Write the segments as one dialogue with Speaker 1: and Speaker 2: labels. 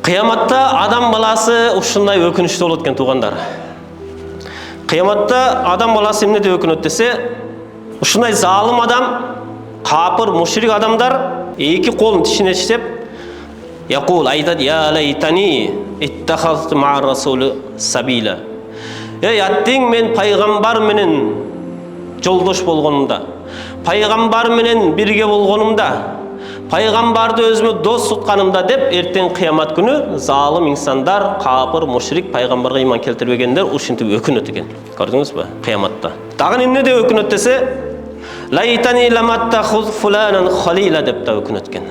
Speaker 1: Кыяматта адам баласы ушундай өкүнүчтүү болот экен туугандар. Кыяматта адам баласы эмнеде өкүнөт десе, ушундай залым адам, капыр, мушрик адамдар эки колун тишине тиштеп, якул айтат: "Я лайтани иттахазту ма расули сабила". Аттең мен пайгамбар менен жолдош болгонумда, пайгамбар менен бирге болгонумда, пайгамбарды өзүмө дос тутканымда деп эртең кыямат күнү залым инсандар, капыр, мушрик, пайгамбарга ыйман келтирбегендер ушинтип өкүнөт экен. Көрдүңүзбү? Кыяматта. Дагы эмнеде өкүнөт десе, лайтани ламаттахуз фуланан халила деп да өкүнөт экен.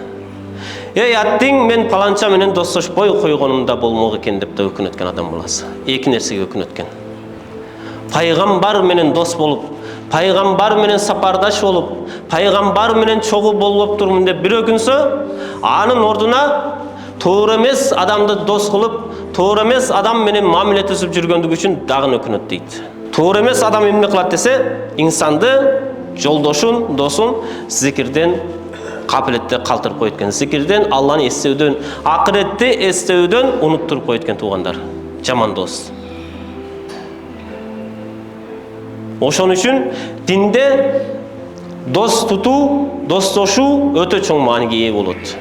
Speaker 1: Аттең мен паланча менен достошпой койгонумда болмок экен деп да өкүнөт экен адам баласы. Эки нерсеге өкүнөт экен. Пайгамбар менен дос болуп, пайгамбар менен сапардаш болуп, пайгамбар менен чогуу болуп турмун деп бир өкүнсө, анын ордуна туура эмес адамды дос кылып, туура эмес адам менен мамиле түзүп жүргөндүгү үчүн дагы өкүнөт дейт. Туура эмес адам эмне кылат десе, инсанды, жолдошун, досун зикирден капилетте калтырып коет экен. Зикирден, Алланы эстеудөн, акыретти эстеудөн унуттуруп коет экен туугандар. Жаман дос. Ошон үчүн динде дос тутуу, достошуу өтө чоң мааниге ээ болот.